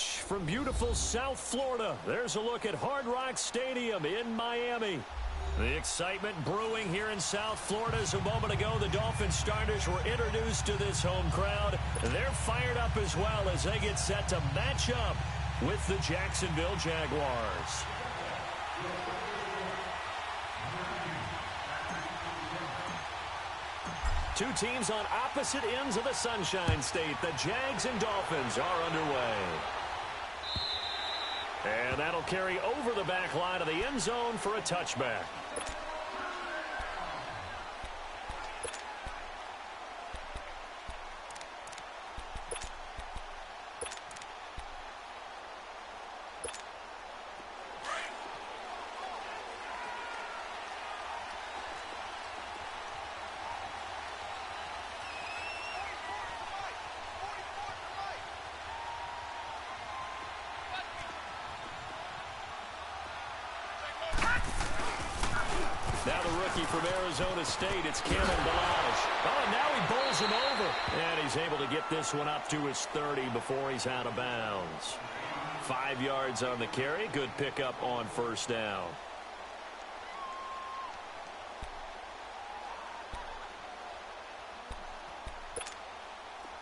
coverage from beautiful South Florida. There's a look at Hard Rock Stadium in Miami. The excitement brewing here in South Florida as a moment ago the Dolphins starters were introduced to this home crowd. They're fired up as well as they get set to match up with the Jacksonville Jaguars. Two teams on opposite ends of the Sunshine State. The Jags and Dolphins are underway. And that'll carry over the back line of the end zone for a touchback. Now the rookie from Arizona State, it's Cameron Balaj. Oh, and now he bowls him over. And he's able to get this one up to his 30 before he's out of bounds. 5 yards on the carry. Good pickup on first down.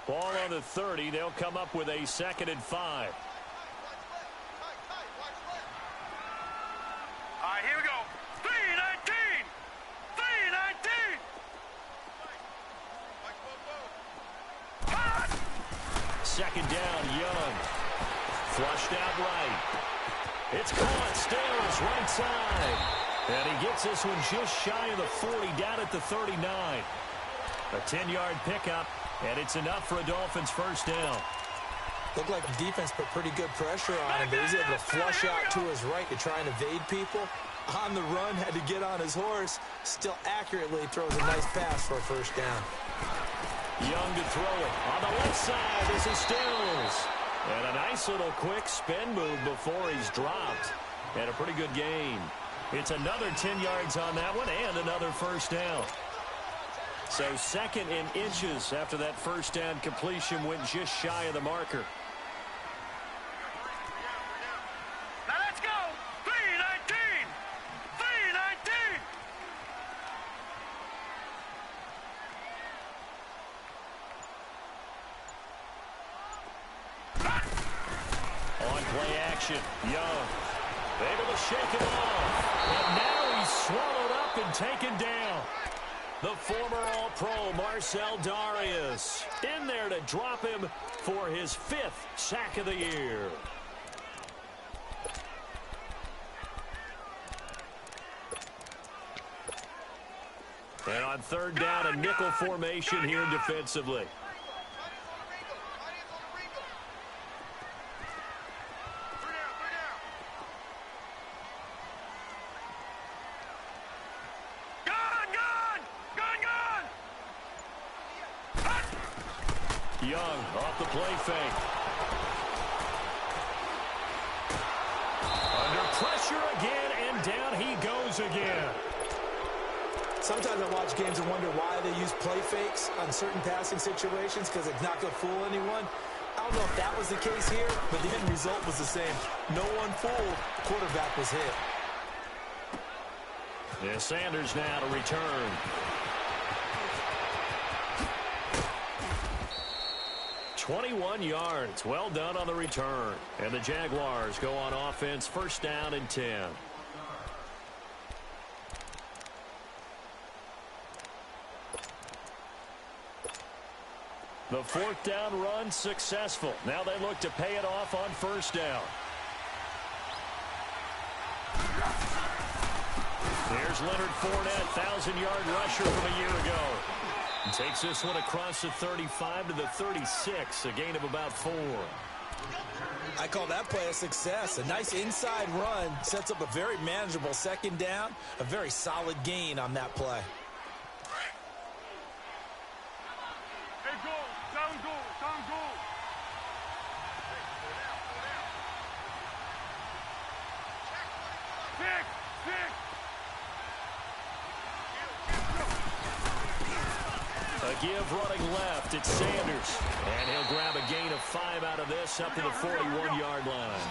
Ball on the 30. They'll come up with a 2nd and 5. Here we go. 3-19! 3-19! 2nd down, Young. Flushed out right. It's caught. Stills right side. And he gets this one just shy of the 40 down at the 39. A 10-yard pickup, and it's enough for a Dolphins first down. Looked like the defense put pretty good pressure on him, but he's able to flush out to his right to try and evade people. On the run, had to get on his horse. Still accurately throws a nice pass for a first down. Young to throw it. On the left side, this is Stills. And a nice little quick spin move before he's dropped. And a pretty good gain. It's another 10 yards on that one and another first down. So 2nd and inches after that first down completion went just shy of the marker. Now let's go! 3-19! 3-19! On play action, Young able to shake it off. And now he's swallowed up and taken down. The former All-Pro Marcel Darius in there to drop him for his 5th sack of the year. And on 3rd down, a nickel formation here defensively. Young off the play fake. Under pressure again, and down he goes again. Sometimes I watch games and wonder why they use play fakes on certain passing situations, because it's not going to fool anyone. I don't know if that was the case here, but the end result was the same. No one fooled. The quarterback was hit. Yeah, Sanders now to return. .21 yards. Well done on the return. And the Jaguars go on offense, first down and 10. The 4th down run successful. Now they look to pay it off on first down. Here's Leonard Fournette, 1,000-yard rusher from a year ago. Takes this one across the 35 to the 36, a gain of about 4. I call that play a success. A nice inside run sets up a very manageable 2nd down, a very solid gain on that play. Hey, go! Down go! Down go! Pick! Pick! A give running left. It's Sanders. And he'll grab a gain of 5 out of this up to the 41-yard line.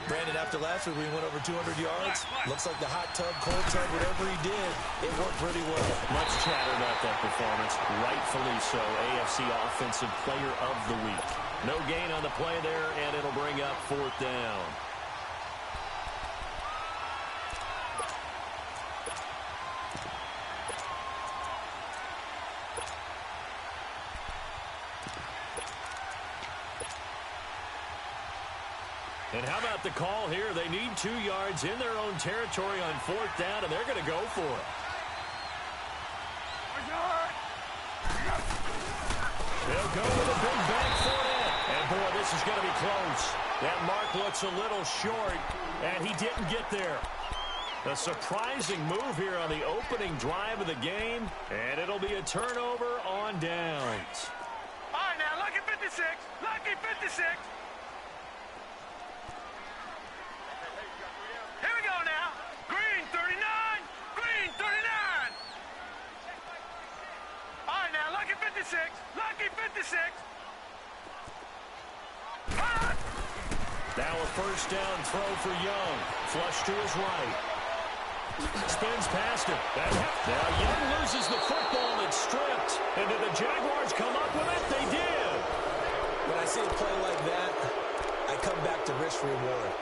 Brandon, after last week, we went over 200 yards. Looks like the hot tub, cold tub, whatever he did, it worked pretty well. Much chatter about that performance. Rightfully so. AFC Offensive Player of the Week. No gain on the play there, and it'll bring up 4th down. And how about the call here? They need 2 yards in their own territory on 4th down, and they're going to go for it. They'll go with a big back foot in. And, boy, this is going to be close. That mark looks a little short, and he didn't get there. A surprising move here on the opening drive of the game, and it'll be a turnover on downs. All right, now, lucky 56. Lucky 56. Here we go now. Green 39. Green 39. All right, now, lucky 56. Lucky 56. Now a first down throw for Young. Flush to his right. Spins past him. Now Young loses the football and it's stripped. And did the Jaguars come up with it? They did. When I see a play like that, I come back to risk reward.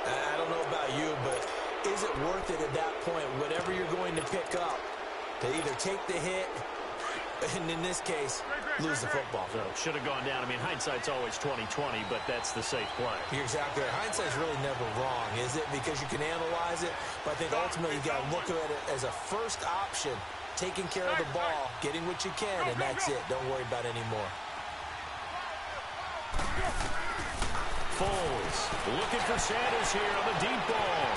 I don't know about you, but is it worth it at that point, whatever you're going to pick up, to either take the hit, and in this case, lose the football? So should have gone down. I mean, hindsight's always 20/20, but that's the safe play. You're exactly right. Hindsight's really never wrong, is it? Because you can analyze it, but I think ultimately you got to look at it as a first option, taking care of the ball, getting what you can, and that's it. Don't worry about it anymore. Foles looking for Sanders here on the deep ball.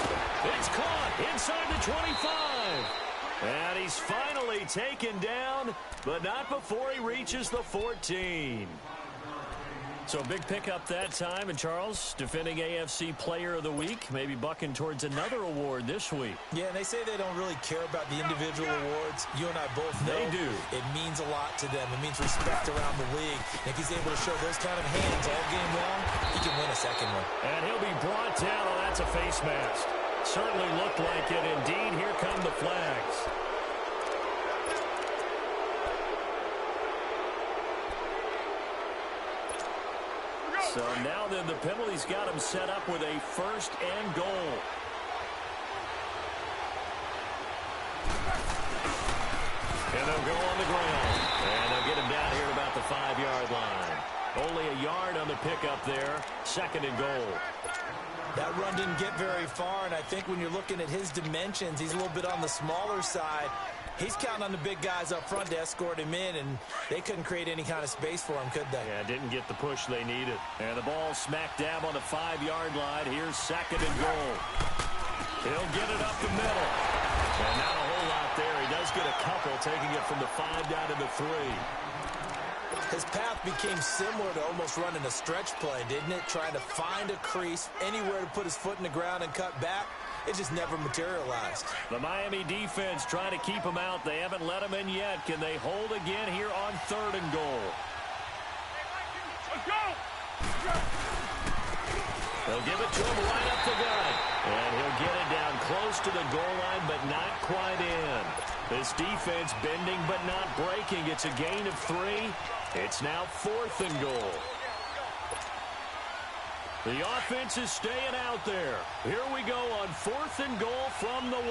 It's caught inside the 25. And he's finally taken down, but not before he reaches the 14. So big pickup that time. And Charles, defending AFC Player of the Week, maybe bucking towards another award this week. Yeah, and they say they don't really care about the individual awards. You and I both know they do. It means a lot to them. It means respect around the league. And if he's able to show those kind of hands all game long, he can win a second one. And he'll be brought down. Oh, that's a face mask. Certainly looked like it. Indeed, here come the flags. So now then the penalty's got him set up with a 1st and goal. And they'll go on the ground. And they'll get him down here at about the 5-yard line. Only a yard on the pickup there. 2nd and goal. That run didn't get very far, and I think when you're looking at his dimensions, he's a little bit on the smaller side. He's counting on the big guys up front to escort him in, and they couldn't create any kind of space for him, could they? Yeah, didn't get the push they needed. And the ball smack dab on the 5-yard line. Here's 2nd and goal. He'll get it up the middle. And not a whole lot there. He does get a couple, taking it from the 5 down to the 3. His path became similar to almost running a stretch play, didn't it? Trying to find a crease, anywhere to put his foot in the ground and cut back. It just never materialized. The Miami defense trying to keep him out. They haven't let him in yet. Can they hold again here on 3rd and goal? Let's go! They'll give it to him right up the gut. And he'll get it down close to the goal line, but not quite in. This defense bending but not breaking. It's a gain of 3. It's now 4th and goal. The offense is staying out there. Here we go on 4th and goal from the 1.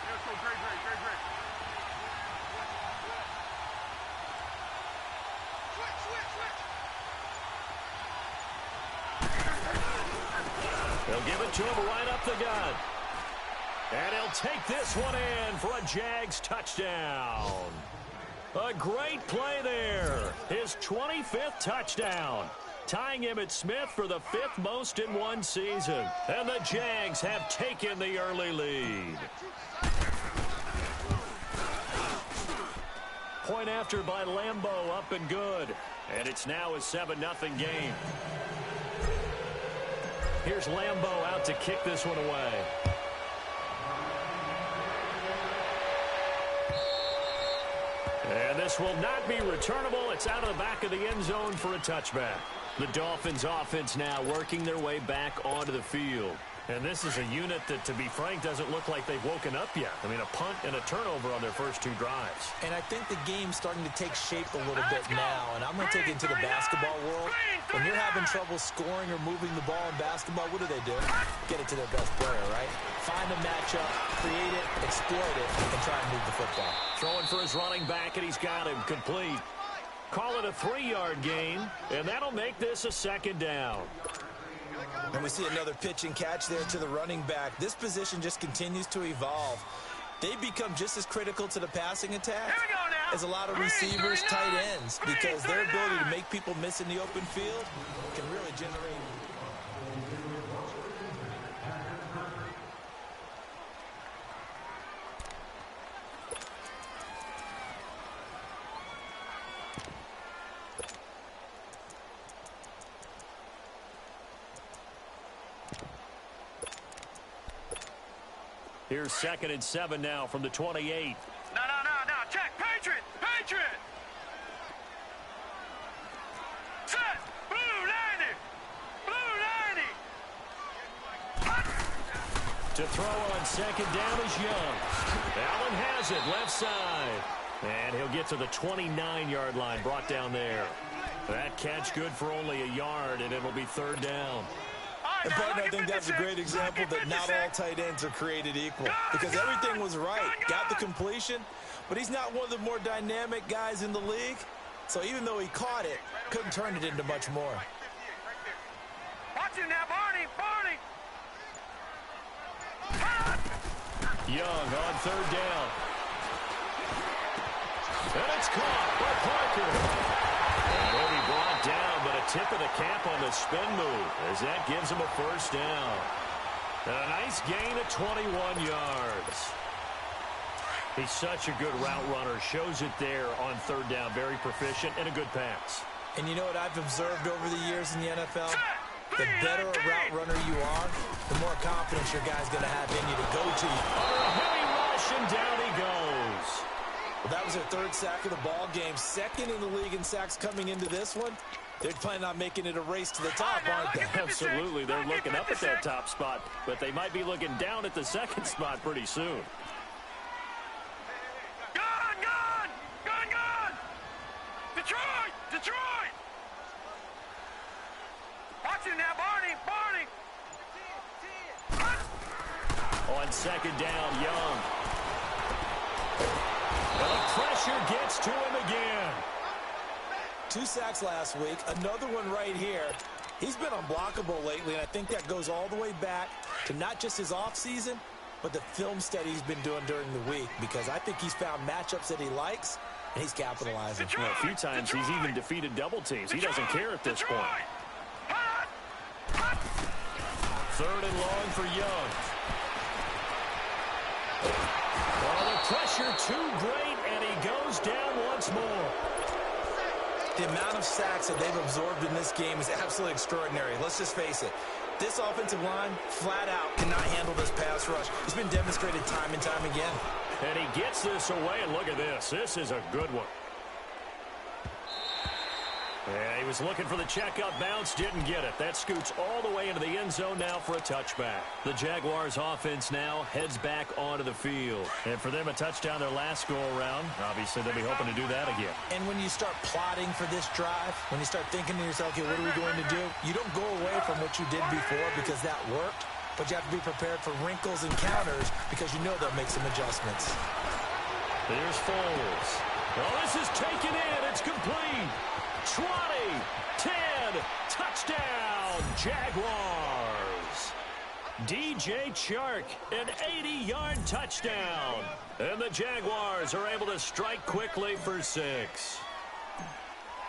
Let's go, great. They'll give it to him right up the gut. And he'll take this one in for a Jags touchdown. A great play there. His 25th touchdown. Tying him at Smith for the 5th most in one season. And the Jags have taken the early lead. Point after by Lambeau, up and good. And it's now a 7-0 game. Here's Lambeau out to kick this one away. And this will not be returnable. It's out of the back of the end zone for a touchback. The Dolphins offense now working their way back onto the field. And this is a unit that, to be frank, doesn't look like they've woken up yet. I mean, a punt and a turnover on their first two drives. And I think the game's starting to take shape a little bit now. And I'm going to take it into the basketball world. When you're having trouble scoring or moving the ball in basketball, what do? Get it to their best player, right? Find a matchup, create it, exploit it, and try and move the football. Throwing for his running back, and he's got him complete. Call it a 3-yard gain, and that'll make this a second down. And we see another pitch and catch there to the running back. This position just continues to evolve. They become just as critical to the passing attack as a lot of receivers, tight ends, because their ability to make people miss in the open field can really generate. Here's 2nd and 7 now from the 28. No. Check. Patriot. Set. Blue 90. To throw on 2nd down is Young. Allen has it left side. And he'll get to the 29-yard line, brought down there. That catch good for only a yard, and it'll be 3rd down. And, partner, I think that's a great example that not all tight ends are created equal. Because everything was right. Got the completion, but he's not one of the more dynamic guys in the league. So even though he caught it, couldn't turn it into much more. Watch him now, Barney. Young on 3rd down. And it's caught by Parker. And he'll be brought down, but a tip of the cap on the spin move as that gives him a 1st down. And a nice gain of 21 yards. He's such a good route runner. Shows it there on 3rd down. Very proficient and a good pass. And you know what I've observed over the years in the NFL? The better a route runner you are, the more confidence your guy's going to have in you to go to you. Under a heavy rush, and down he goes. Well, that was their 3rd sack of the ball game. 2nd in the league in sacks coming into this one. They're planning on making it a race to the top, aren't they? Absolutely. They're looking up at that top spot, but they might be looking down at the 2nd spot pretty soon. Gun! Detroit! Watch him now, Barney! On 2nd down, Young. Well, the pressure gets to him again. 2 sacks last week, another one right here. He's been unblockable lately, and I think that goes all the way back to not just his offseason, but the film study he's been doing during the week, because I think he's found matchups that he likes, and he's capitalizing. Well, a few times he's even defeated double teams. He doesn't care at this point. 3rd and long for Young. Well, the pressure too great, and he goes down once more. The amount of sacks that they've absorbed in this game is absolutely extraordinary. Let's just face it. This offensive line, flat out, cannot handle this pass rush. It's been demonstrated time and time again. And he gets this away, and look at this. This is a good one. And he was looking for the check-up bounce, didn't get it. That scoots all the way into the end zone now for a touchback. The Jaguars offense now heads back onto the field. And for them, a touchdown their last go-around. Obviously, they'll be hoping to do that again. And when you start plotting for this drive, when you start thinking to yourself, okay, what are we going to do? You don't go away from what you did before because that worked, but you have to be prepared for wrinkles and counters because you know they'll make some adjustments. There's Foles. Well, this is taken in. It's complete. 20, 10, touchdown, Jaguars. DJ Chark, an 80-yard touchdown. And the Jaguars are able to strike quickly for 6.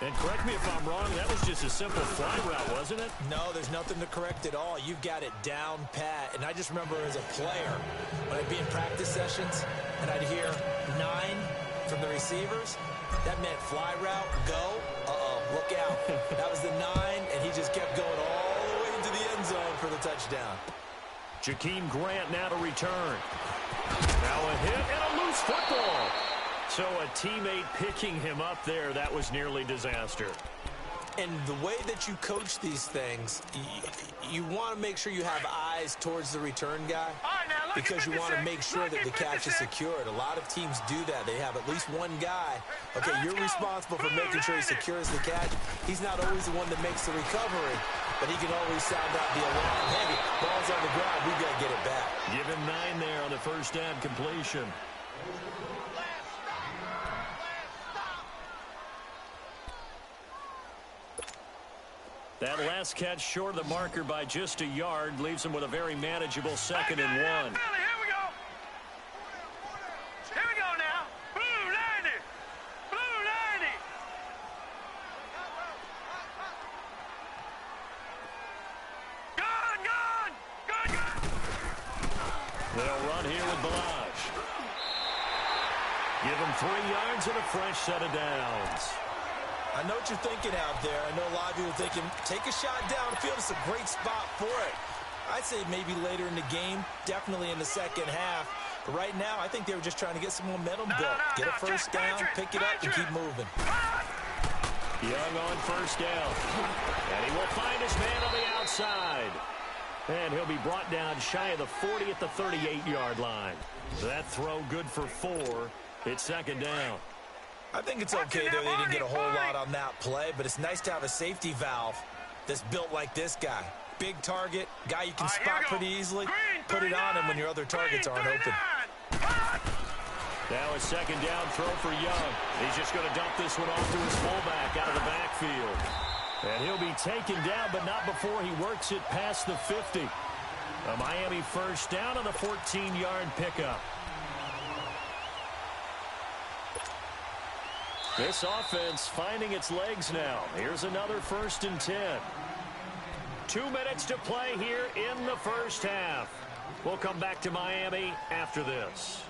And correct me if I'm wrong, that was just a simple fly route, wasn't it? No, there's nothing to correct at all. You've got it down pat. And I just remember as a player, when I'd be in practice sessions, and I'd hear 9 from the receivers, that meant fly route, go. Look out. That was the 9, and he just kept going all the way into the end zone for the touchdown. Jakeem Grant now to return. Now a hit and a loose football. So a teammate picking him up there, that was nearly disaster. And the way that you coach these things, you want to make sure you have eyes towards the return guy because you want to make sure that the catch is secured. A lot of teams do that. They have at least one guy. Okay, you're responsible for making sure he secures the catch. He's not always the one that makes the recovery, but he can always sound out the alarm. Hey, ball's on the ground. We've got to get it back. Give him 9 there on the first down completion. That last catch short of the marker by just a yard leaves him with a very manageable 2nd and 1. Here we go. Here we go now. Blue 90. Blue 90. Gone. They'll run here with Balazs. Give him 3 yards and a fresh set of downs. I know what you're thinking out there. I know a lot of you are thinking, take a shot downfield. It's a great spot for it. I'd say maybe later in the game, definitely in the second half. But right now, I think they were just trying to get some momentum built. Get a first down, pick it up, and keep moving. Young on first down. And he will find his man on the outside. And he'll be brought down shy of the 40 at the 38-yard line. That throw good for 4. It's 2nd down. I think it's okay, though, they didn't get a whole lot on that play, but it's nice to have a safety valve that's built like this guy. Big target, guy you can spot pretty easily. Put it on him when your other targets aren't open. Now a 2nd down throw for Young. He's just going to dump this one off to his fullback out of the backfield. And he'll be taken down, but not before he works it past the 50. A Miami first down on the 14-yard pickup. This offense finding its legs now. Here's another 1st and 10. 2 minutes to play here in the first half. We'll come back to Miami after this.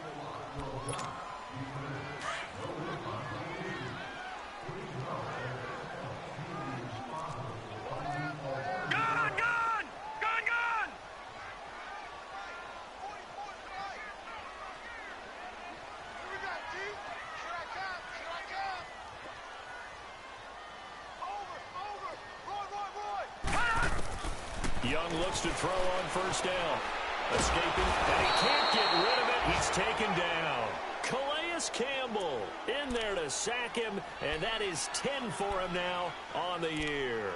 Young looks to throw on first down. Escaping, and he can't get rid of it. He's taken down. Calais Campbell in there to sack him, and that is 10 for him now on the year.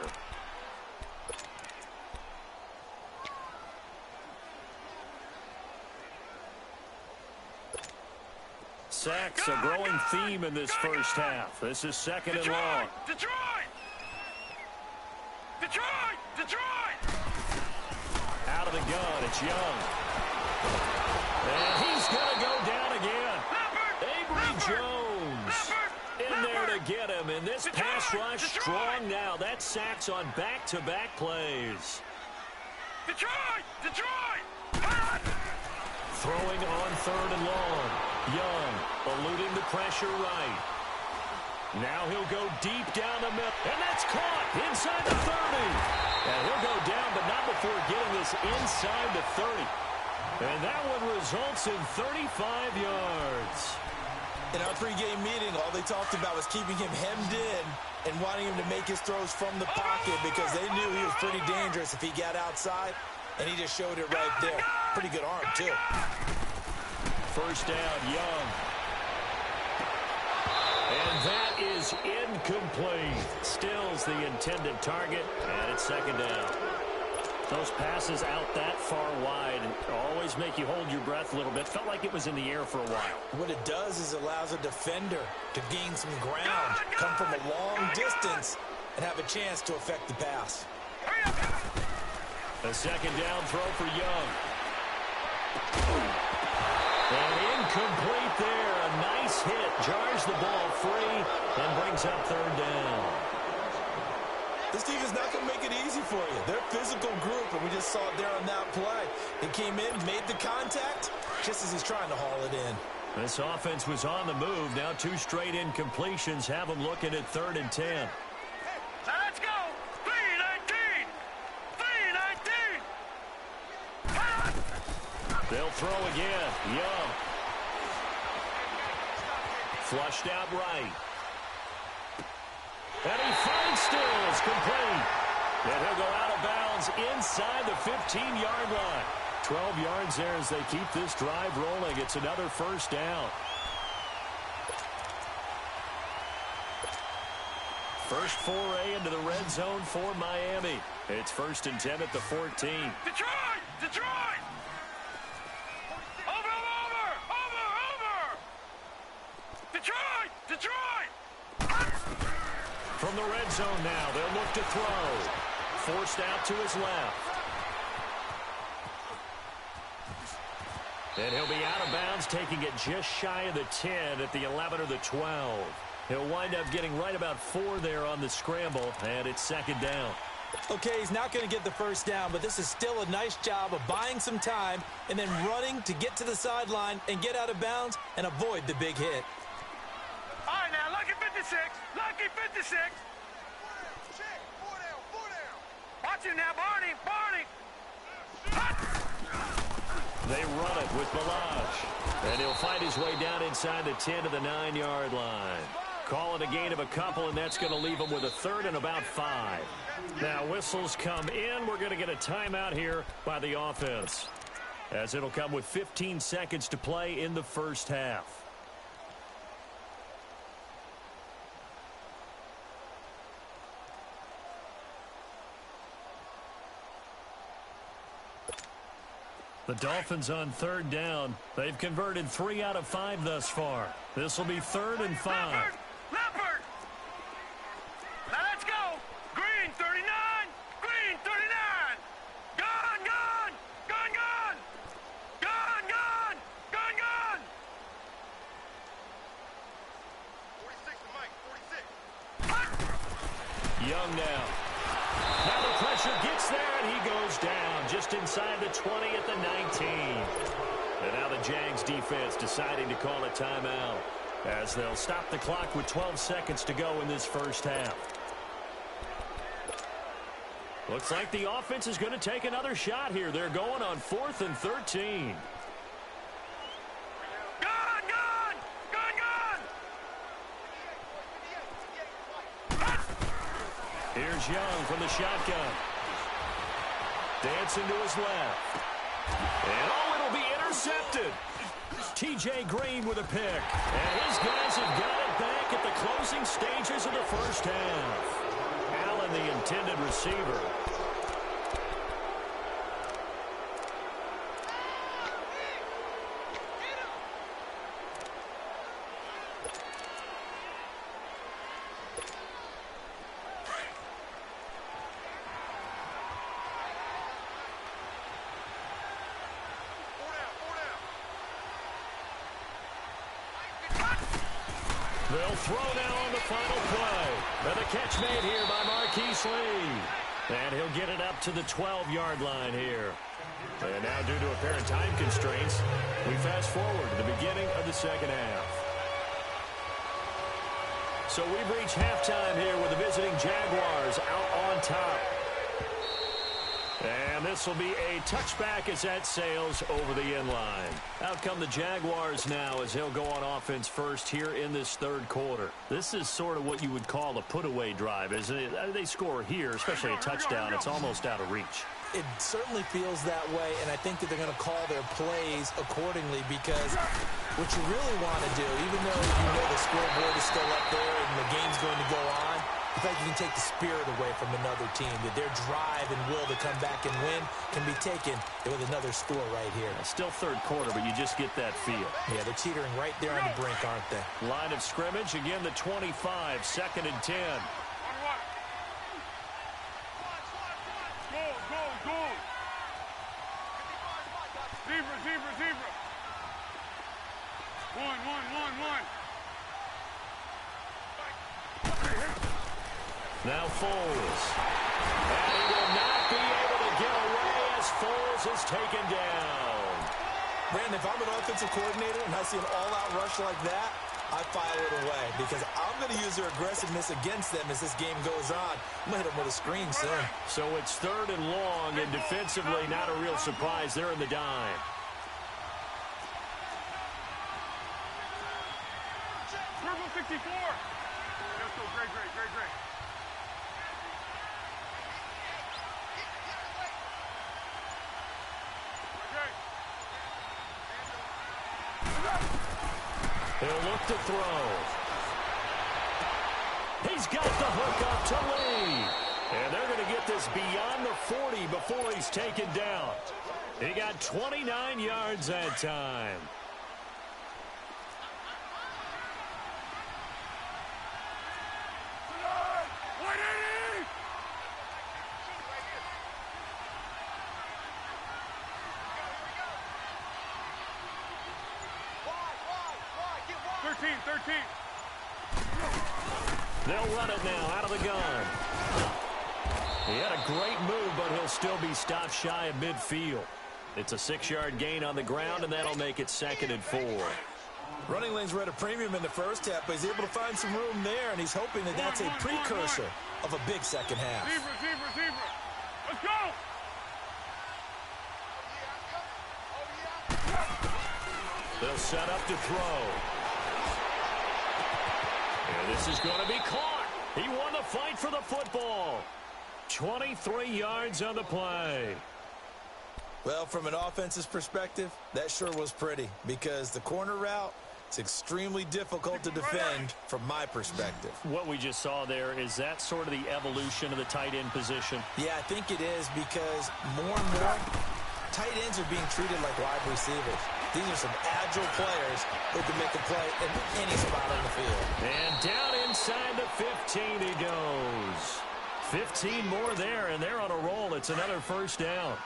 Sacks a growing theme in this first half. This is 2nd and long. Detroit! Out of the gun, it's Young. And he's going to go down again. Avery Jones in there to get him. And this pass rush strong now. That's sacks on back-to-back plays. Detroit! Throwing on 3rd and long. Young eluding the pressure right. Now he'll go deep down the middle. And that's caught inside the 30. And he'll go down, but not before getting this inside the 30. And that one results in 35 yards. In our pregame meeting, all they talked about was keeping him hemmed in and wanting him to make his throws from the pocket because they knew he was pretty dangerous if he got outside, and he just showed it right there. Pretty good arm, too. First down, Young. And that is incomplete. Stills the intended target, and it's 2nd down. Those passes out that far wide always make you hold your breath a little bit. Felt like it was in the air for a while. What it does is it allows a defender to gain some ground, come from a long distance, and have a chance to affect the pass. A 2nd down throw for Young. And incomplete there. A nice hit. Jars the ball free and brings up 3rd down. This team is not going to make it easy for you. They're a physical group, and we just saw it there on that play. He came in, made the contact, just as he's trying to haul it in. This offense was on the move. Now 2 straight incompletions have them looking at 3rd and 10. Let's go! 3-19! 3-19! They'll throw again. Young. Flushed out right. And he finds Stills, complete. And he'll go out of bounds inside the 15-yard line. 12 yards there as they keep this drive rolling. It's another first down. First foray into the red zone for Miami. It's 1st and 10 at the 14. Detroit! Detroit! Over! Detroit! Detroit! From the red zone now, they'll look to throw. Forced out to his left. And he'll be out of bounds, taking it just shy of the 10 at the 11 or the 12. He'll wind up getting right about 4 there on the scramble, and it's 2nd down. Okay, he's not going to get the first down, but this is still a nice job of buying some time and then running to get to the sideline and get out of bounds and avoid the big hit. All right, now, lucky 56. Lucky 56. Watch him now, Barney. They run it with Balazs. And he'll fight his way down inside the 10 to the 9-yard line. Call it a gain of a couple, and that's going to leave him with a 3rd and about 5. Now, whistles come in. We're going to get a timeout here by the offense, as it'll come with 15 seconds to play in the first half. The Dolphins on 3rd down. They've converted 3 out of 5 thus far. This will be 3rd and 5. Leopard! Now let's go! Green 39! Green 39! Gun! Gun! 46 to Mike, 46. Young now. Now the pressure gets there, and he goes down just inside the 20 at the 19. And now the Jags defense deciding to call a timeout, as they'll stop the clock with 12 seconds to go in this first half. Looks like the offense is going to take another shot here. They're going on 4th and 13. Here's Young from the shotgun. Dancing to his left. And it'll be intercepted. T.J. Green with a pick. And his guys have got it back at the closing stages of the first half. Allen, the intended receiver. They'll throw now on the final play. And the catch made here by Marquise Lee. And he'll get it up to the 12-yard line here. And now, due to apparent time constraints, we fast forward to the beginning of the second half. So we've reached halftime here with the visiting Jaguars out on top. And this will be a touchback as that sails over the end line. Out come the Jaguars now as he'll go on offense first here in this third quarter. This is sort of what you would call a put-away drive, isn't it? They score here, especially a touchdown. It's almost out of reach. It certainly feels that way, and I think that they're going to call their plays accordingly, because what you really want to do, even though you know the scoreboard is still up there and the game's going to go on, I think you can take the spirit away from another team, that their drive and will to come back and win can be taken with another score right here. Still third quarter, but you just get that feel. Yeah, they're teetering right there on the brink, aren't they? Line of scrimmage, again the 25, 2nd and 10. Go. Zebra. One. Now Foles. And he will not be able to get away as Foles is taken down. Brandon, if I'm an offensive coordinator and I see an all-out rush like that, I file it away, because I'm going to use their aggressiveness against them as this game goes on. I'm going to hit them with a screen soon. So it's 3rd and long, and defensively not a real surprise. They're in the dime. 54. Let's go. Great, great, great, great. He'll look to throw. He's got the hook up to Lee. And they're going to get this beyond the 40 before he's taken down. He got 29 yards that time. They'll run it now out of the gun. He had a great move, but he'll still be stopped shy of midfield. It's a 6-yard gain on the ground, and that'll make it 2nd and 4. Running lanes were at a premium in the first half, but he's able to find some room there, and he's hoping that that's a precursor of a big second half. Zebra. Let's go! They'll set up to throw. And this is going to be caught. He won the fight for the football. 23 yards on the play. Well, from an offensive perspective, that sure was pretty because the corner route is extremely difficult to defend from my perspective. What we just saw there, is that sort of the evolution of the tight end position? Yeah, I think it is because more and more tight ends are being treated like wide receivers. These are some agile players who can make a play in any spot on the field. And down inside the 15 he goes. 15 more there, and they're on a roll. It's another first down.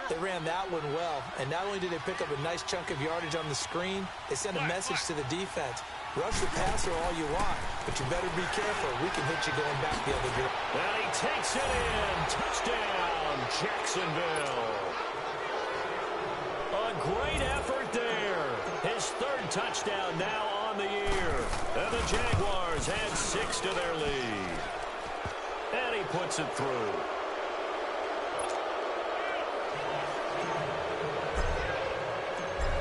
They ran that one well, and not only did they pick up a nice chunk of yardage on the screen, they sent a message to the defense. Rush the passer all you want, but you better be careful. We can hit you going back the other direction. And he takes it in. Touchdown, Jacksonville. A great effort there. His 3rd touchdown now on the year. And the Jaguars add 6 to their lead. And he puts it through.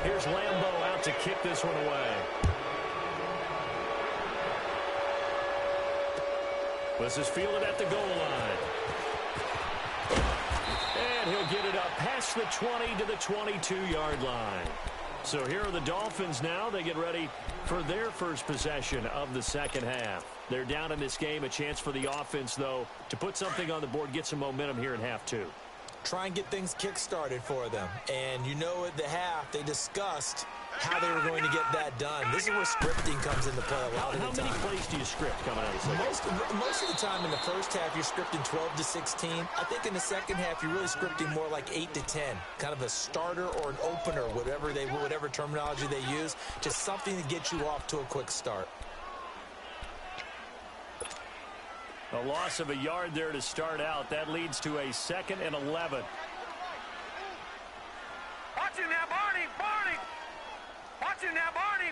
Here's Lambeau out to kick this one away. This is fielded at the goal line. And he'll get it up past the 20 to the 22-yard line. So here are the Dolphins now. They get ready for their first possession of the second half. They're down in this game. A chance for the offense, though, to put something on the board, get some momentum here in half 2. Try and get things kick-started for them. And you know at the half, they discussed how they were going to get that done. This is where scripting comes into play a lot of the time. How many plays do you script coming out of this? Most of the time in the first half, you're scripting 12 to 16. I think in the second half, you're really scripting more like 8 to 10. Kind of a starter or an opener, whatever terminology they use. Just something to get you off to a quick start. A loss of a yard there to start out. That leads to a 2nd and 11. Watch him now, Barney! Watch him now, Barney!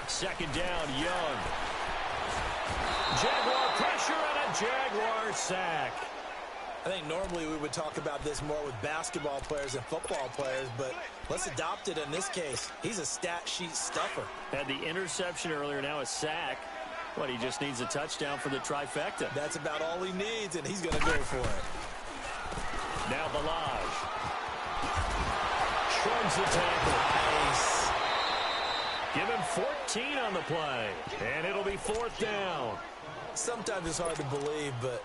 2nd down, Young. Jaguar pressure and a Jaguar sack. I think normally we would talk about this more with basketball players and football players, but let's adopt it in this case. He's a stat sheet stuffer. Had the interception earlier, now a sack. But he just needs a touchdown for the trifecta. That's about all he needs, and he's going to go for it. Now Balaj. Shrugs the tackle. Nice. Give him 14 on the play. And it'll be 4th down. Sometimes it's hard to believe, but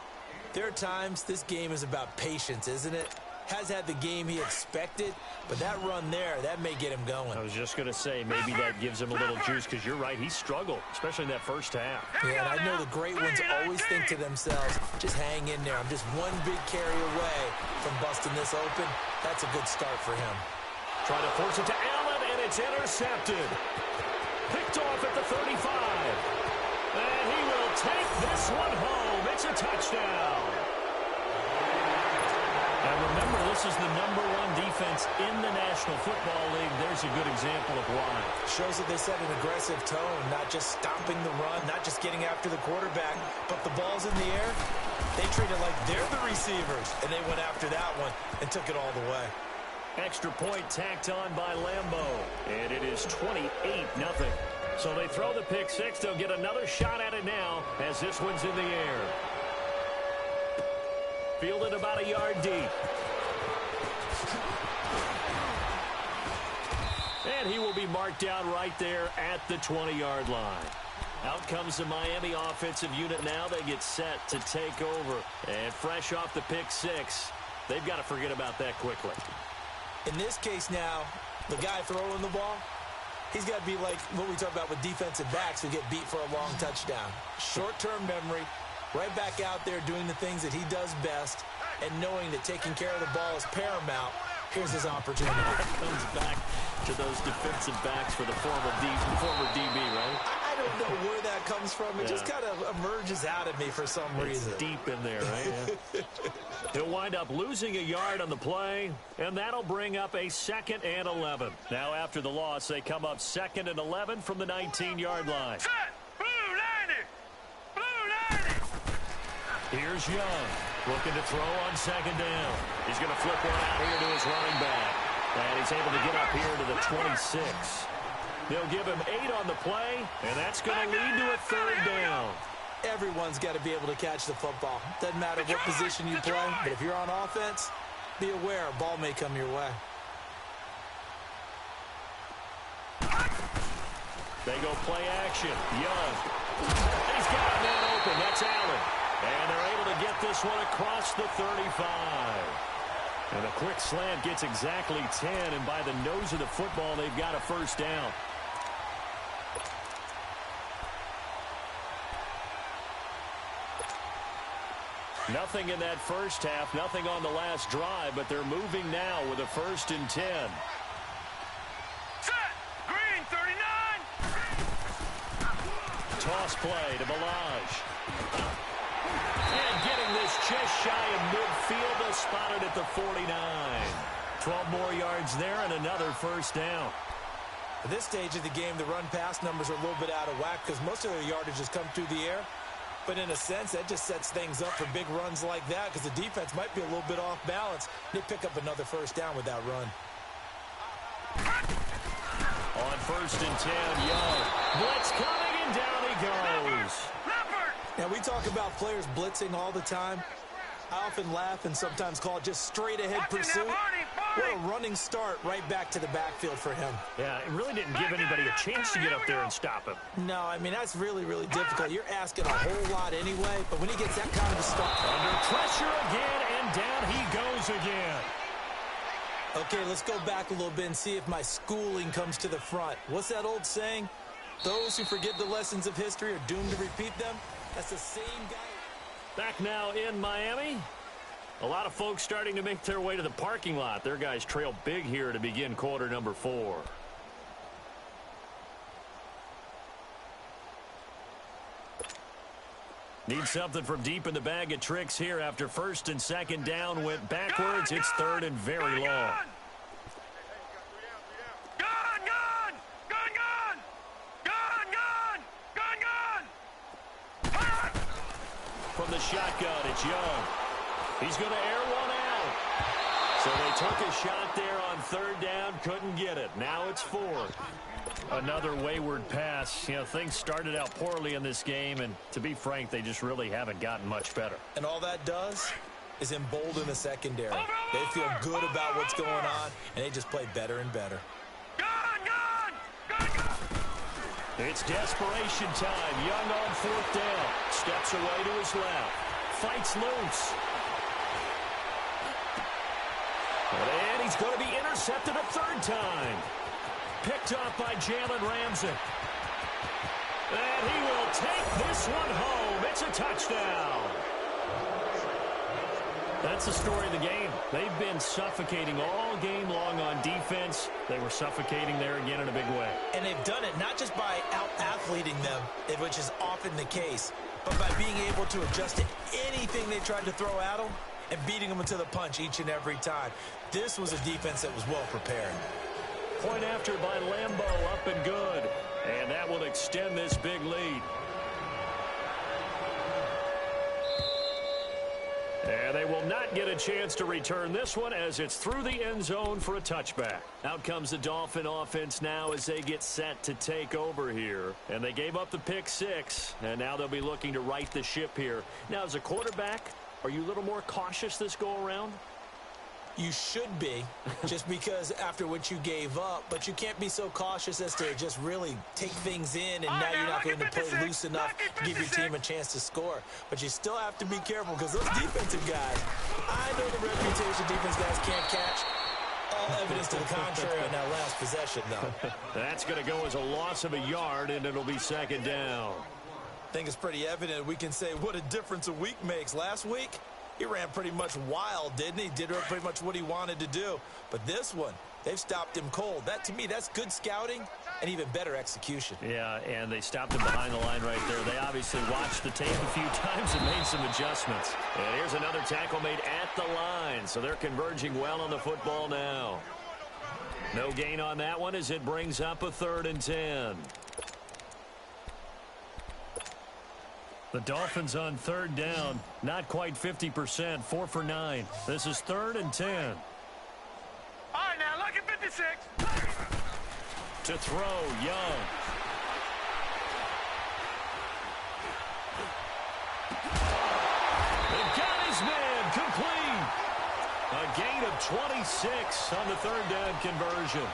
there are times this game is about patience, isn't it? Has had the game he expected, but that run there, that may get him going. I was just going to say, maybe that gives him a little juice, because you're right, he struggled, especially in that first half. Yeah, and I know the great ones always think to themselves, just hang in there. I'm just one big carry away from busting this open. That's a good start for him. Trying to force it to Allen, and it's intercepted. Picked off at the 35. And he will take this one home. It's a touchdown. And remember, this is the #1 defense in the National Football League. There's a good example of why. Shows that they set an aggressive tone, not just stopping the run, not just getting after the quarterback, but the ball's in the air. They treat it like they're the receivers, and they went after that one and took it all the way. Extra point tacked on by Lambeau. And it is 28-0. So they throw the pick six. They'll get another shot at it now as this one's in the air. Fielded about a yard deep. And he will be marked down right there at the 20-yard line. Out comes the Miami offensive unit now. They get set to take over. And fresh off the pick six, they've got to forget about that quickly. In this case now, the guy throwing the ball, he's got to be like what we talk about with defensive backs who get beat for a long touchdown. Short-term memory, right back out there doing the things that he does best, and knowing that taking care of the ball is paramount. Here's his opportunity. Comes back to those defensive backs for the former DB, right? I don't know where that comes from. It just kind of emerges out of me for some reason. It's deep in there, right? Yeah. He'll wind up losing a yard on the play, and that'll bring up a 2nd and 11. Now, after the loss, they come up 2nd and 11 from the 19-yard line. Set! Blue 90! Blue 90! Here's Young, looking to throw on 2nd down. He's going to flip one out here to his running back. And he's able to get up here to the 26. They'll give him 8 on the play, and that's going to lead to a 3rd down. Everyone's got to be able to catch the football. Doesn't matter what position you play, but if you're on offense, be aware a ball may come your way. They go play action. Young. He's got a man open. That's Allen. And they're able to get this one across the 35. And a quick slant gets exactly 10, and by the nose of the football, they've got a 1st down. Nothing in that first half, nothing on the last drive, but they're moving now with a 1st and 10. Set! Green 39! Toss play to Balaj. And getting this just shy of midfield, they'll spot it at the 49. 12 more yards there and another 1st down. At this stage of the game, the run-pass numbers are a little bit out of whack because most of their yardage has come through the air. But in a sense, that just sets things up for big runs like that because the defense might be a little bit off balance. They pick up another 1st down with that run. On 1st and 10, Young. Blitz coming, and down he goes. Now, we talk about players blitzing all the time. I often laugh and sometimes call it just straight-ahead pursuit. What a running start right back to the backfield for him. Yeah, it really didn't give anybody a chance to get up there and stop him. No, I mean, that's really, really difficult. You're asking a whole lot anyway, but when he gets that kind of a start. Under pressure again, and down he goes again. Okay, let's go back a little bit and see if my schooling comes to the front. What's that old saying? Those who forget the lessons of history are doomed to repeat them. That's the same guy. Back now in Miami. A lot of folks starting to make their way to the parking lot. Their guys trail big here to begin quarter number 4. Need something from deep in the bag of tricks here after 1st and 2nd down went backwards. It's 3rd and very long. From the shotgun, it's Young. He's going to air one out. So they took a shot there on 3rd down, couldn't get it. Now it's 4th. Another wayward pass. You know, things started out poorly in this game, and to be frank, they just really haven't gotten much better. And all that does is embolden the secondary. They feel good about what's going on, and they just play better and better. It's desperation time. Young on 4th down. Steps away to his left. Fights loose. And he's going to be intercepted a 3rd time. Picked up by Jalen Ramsey. And he will take this one home. It's a touchdown. That's the story of the game. They've been suffocating all game long on defense. They were suffocating there again in a big way. And they've done it not just by out-athleting them, which is often the case, but by being able to adjust to anything they tried to throw at them and beating them to the punch each and every time. This was a defense that was well prepared. Point after by Lambeau, up and good. And that will extend this big lead. And they will not get a chance to return this one as it's through the end zone for a touchback. Out comes the Dolphin offense now as they get set to take over here. And they gave up the pick 6, and now they'll be looking to right the ship here. Now, as a quarterback, are you a little more cautious this go-around? You should be, just because after what you gave up, but you can't be so cautious as to just really take things in, and now you're not going to play loose enough to give your team a chance to score. But you still have to be careful because those defensive guys, I know the reputation defense guys can't catch. All evidence to the contrary on that last possession, though. That's going to go as a loss of a yard, and it'll be second down. I think it's pretty evident we can say what a difference a week makes. Last week, he ran pretty much wild, didn't he? Did pretty much what he wanted to do. But this one, they've stopped him cold. That, to me, that's good scouting and even better execution. Yeah, and they stopped him behind the line right there. They obviously watched the tape a few times and made some adjustments. And here's another tackle made at the line, so they're converging well on the football now. No gain on that one as it brings up a 3rd and 10. The Dolphins on 3rd down, not quite 50%, 4 for 9. This is 3rd and 10. All right, now, look at 56. To throw, Young. They got his man, complete. A gain of 26 on the 3rd down conversion.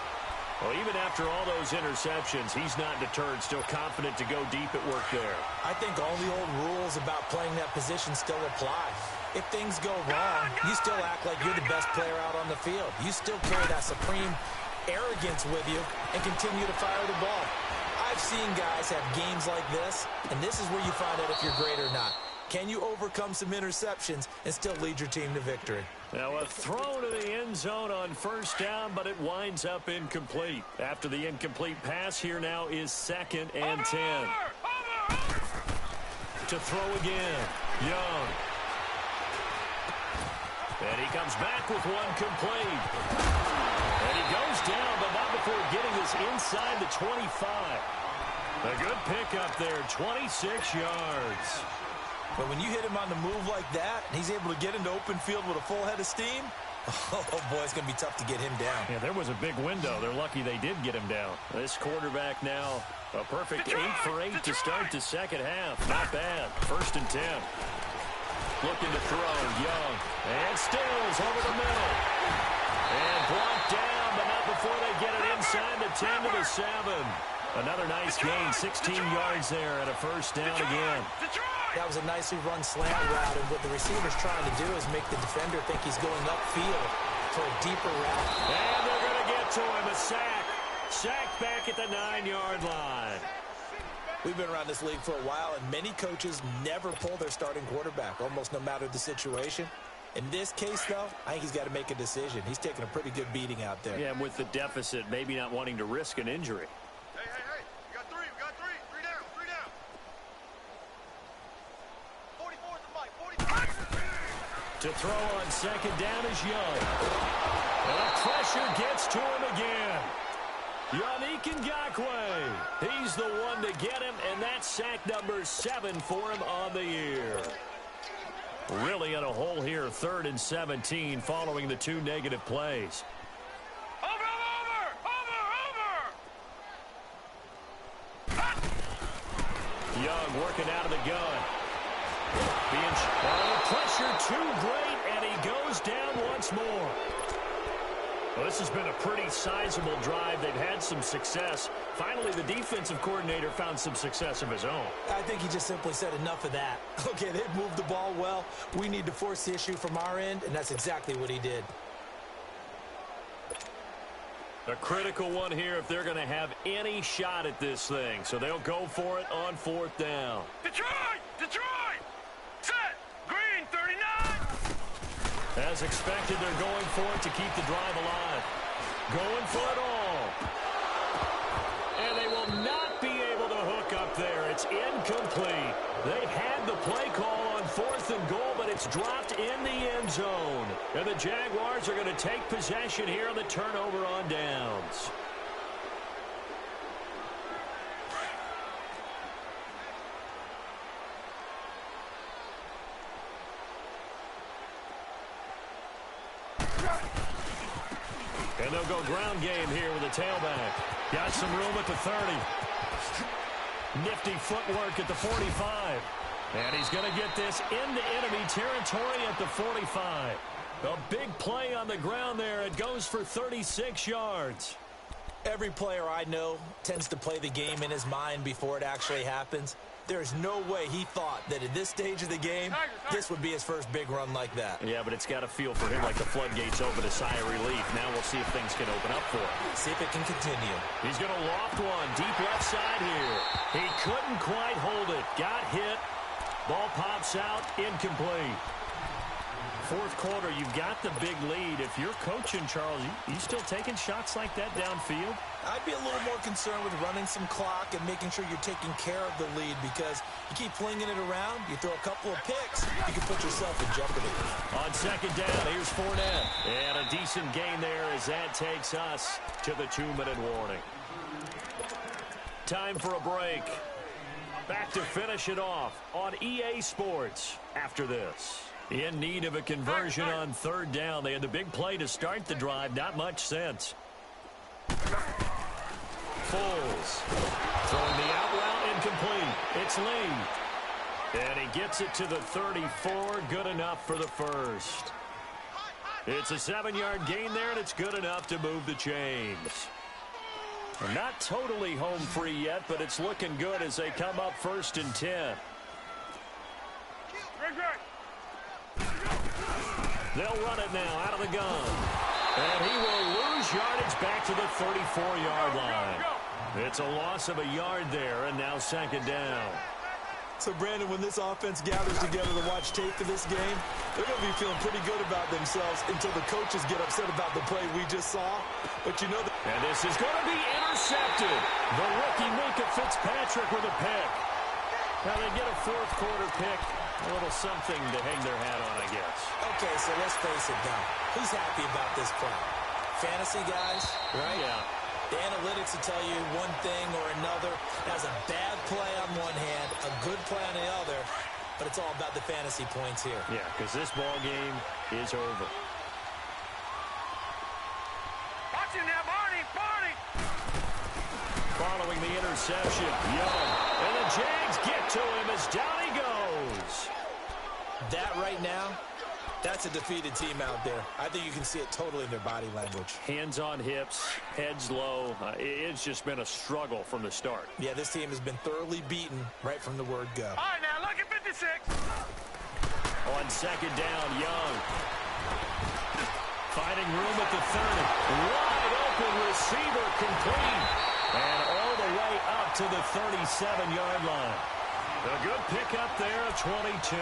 Well, even after all those interceptions, he's not deterred, still confident to go deep at work there. I think all the old rules about playing that position still apply. If things go wrong, you still act like you're the best player out on the field. You still carry that supreme arrogance with you and continue to fire the ball. I've seen guys have games like this, and this is where you find out if you're great or not. Can you overcome some interceptions and still lead your team to victory? Now a throw to the end zone on 1st down, but it winds up incomplete. After the incomplete pass, here now is 2nd and 10. To throw again, Young. And he comes back with one complete. And he goes down, but not before getting this inside the 25. A good pickup there, 26 yards. But when you hit him on the move like that, and he's able to get into open field with a full head of steam, oh, boy, it's going to be tough to get him down. Yeah, there was a big window. They're lucky they did get him down. This quarterback now, a perfect 8 for 8 to start the second half. Not bad. 1st and 10. Looking to throw, Young. And Stills over the middle. And blocked down, but not before they get it inside the 10 to the 7. Another nice gain, 16 yards there, and a 1st down again. That was a nicely run slant route, and what the receiver's trying to do is make the defender think he's going upfield for a deeper route. And they're going to get to him, a sack. Sack back at the 9-yard line. We've been around this league for a while, and many coaches never pull their starting quarterback, almost no matter the situation. In this case, though, I think he's got to make a decision. He's taking a pretty good beating out there. Yeah, and with the deficit, maybe not wanting to risk an injury. Hey, we got 3, we got 3. 3 down, 3 down. 44 is the mic, 44. To throw on 2nd down is Young. And the pressure gets to him again. Yannick Ngakoue. He's the one to get him, and that's sack number 7 for him on the year. Really in a hole here, 3rd and 17 following the 2 negative plays. Young working out of the gun. Pressure too great, and he goes down once more. Well, this has been a pretty sizable drive. They've had some success. Finally, the defensive coordinator found some success of his own. I think he just simply said enough of that. Okay, they've moved the ball well. We need to force the issue from our end, and that's exactly what he did. A critical one here if they're going to have any shot at this thing. So they'll go for it on 4th down. Detroit! Set! Green, 39! As expected, they're going for it to keep the drive alive. Going for it all. And they will not be able to hook up there. It's incomplete. They had the play call on 4th and goal, but it's dropped in the end zone. And the Jaguars are going to take possession here on the turnover on downs. And they'll go ground game here with a tailback. Got some room at the 30. Nifty footwork at the 45. And he's going to get this into enemy territory at the 45. A big play on the ground there. It goes for 36 yards. Every player I know tends to play the game in his mind before it actually happens. There's no way he thought that at this stage of the game, this would be his first big run like that. Yeah, but it's got to feel for him like the floodgates open, a sigh of relief. Now we'll see if things can open up for him. See if it can continue. He's going to loft one deep left side here. He couldn't quite hold it. Got hit. Ball pops out, incomplete. Fourth quarter, you've got the big lead. If you're coaching, Charles, you still taking shots like that downfield? I'd be a little more concerned with running some clock and making sure you're taking care of the lead, because you keep flinging it around, you throw a couple of picks, you can put yourself in jeopardy. On second down, here's Fournette. And a decent gain there as that takes us to the 2-minute warning. Time for a break. Back to finish it off on EA Sports after this. In need of a conversion on third down. They had the big play to start the drive. Not much sense. Foles throwing the out route incomplete. It's Lee. And he gets it to the 34. Good enough for the first. It's a 7-yard gain there, and it's good enough to move the chains. Not totally home free yet, but it's looking good as they come up 1st and 10. They'll run it now out of the gun. And he will lose yardage back to the 34-yard line. It's a loss of a yard there, and now second down. So, Brandon, when this offense gathers together to watch tape for this game, they're going to be feeling pretty good about themselves until the coaches get upset about the play we just saw. But you know that. And this is going to be intercepted. The rookie Mika Fitzpatrick with a pick. Now they get a fourth quarter pick. A little something to hang their hat on, I guess. Okay, so let's face it now. Who's happy about this play? Fantasy guys, right? Yeah. The analytics will tell you one thing or another. That's a bad play on one hand, a good play on the other, but it's all about the fantasy points here. Yeah, because this ball game is over. Watch him now, Barney, Barney. Following the interception, Young. And the Jags get to him as down he goes. That right now, that's a defeated team out there. I think you can see it totally in their body language. Hands on hips, heads low. It's just been a struggle from the start. Yeah, this team has been thoroughly beaten right from the word go. All right, now look at 56. On second down, Young. Finding room at the 30. Wide open receiver complete. And all the way up to the 37-yard line. A good pickup there of 22.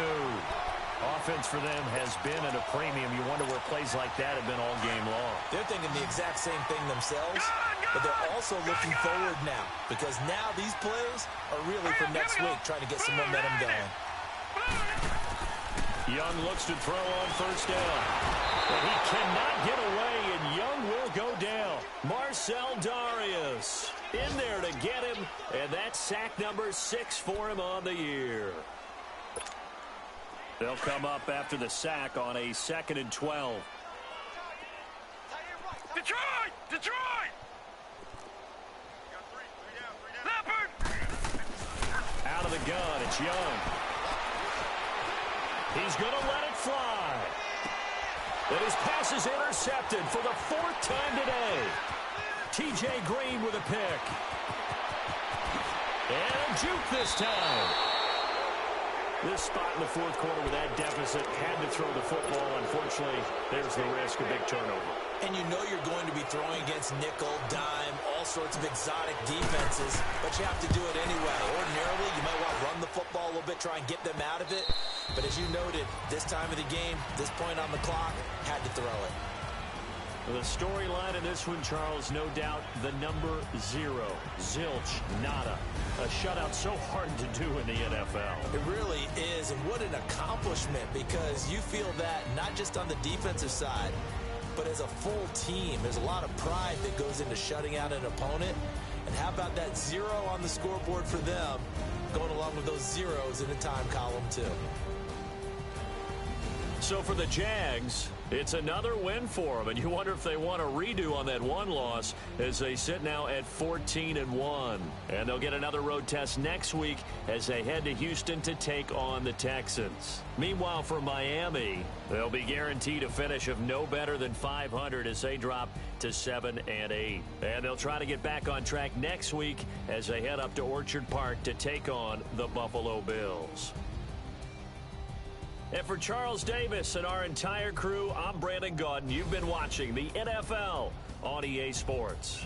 Offense for them has been at a premium. You wonder where plays like that have been all game long. They're thinking the exact same thing themselves, but they're also looking forward now, because now these plays are really for next week, trying to get some momentum going. Young looks to throw on first down. But he cannot get away, and Young will go down. Marcel Darius in there to get him, and that's sack number 6 for him on the year. They'll come up after the sack on a 2nd and 12. Detroit! Detroit! Leopard! Out of the gun, it's Young. He's going to let it fly. But his pass is intercepted for the 4th time today. T.J. Green with a pick. And a juke this time. This spot in the fourth quarter with that deficit, had to throw the football. Unfortunately, there's the risk of big turnover. And you know you're going to be throwing against nickel, dime, all sorts of exotic defenses, but you have to do it anyway. Ordinarily, you might want to run the football a little bit, try and get them out of it. But as you noted, this time of the game, this point on the clock, had to throw it. The storyline in this one, Charles, no doubt the number 0. Zilch, nada. A shutout so hard to do in the NFL. It really is, and what an accomplishment, because you feel that not just on the defensive side, but as a full team. There's a lot of pride that goes into shutting out an opponent. And how about that 0 on the scoreboard for them, going along with those zeros in the time column, too. So for the Jags, it's another win for them, and you wonder if they want a redo on that one loss as they sit now at 14-1. And they'll get another road test next week as they head to Houston to take on the Texans. Meanwhile, for Miami, they'll be guaranteed a finish of no better than 500 as they drop to 7-8. And they'll try to get back on track next week as they head up to Orchard Park to take on the Buffalo Bills. And for Charles Davis and our entire crew, I'm Brandon Gaudin. You've been watching the NFL on EA Sports.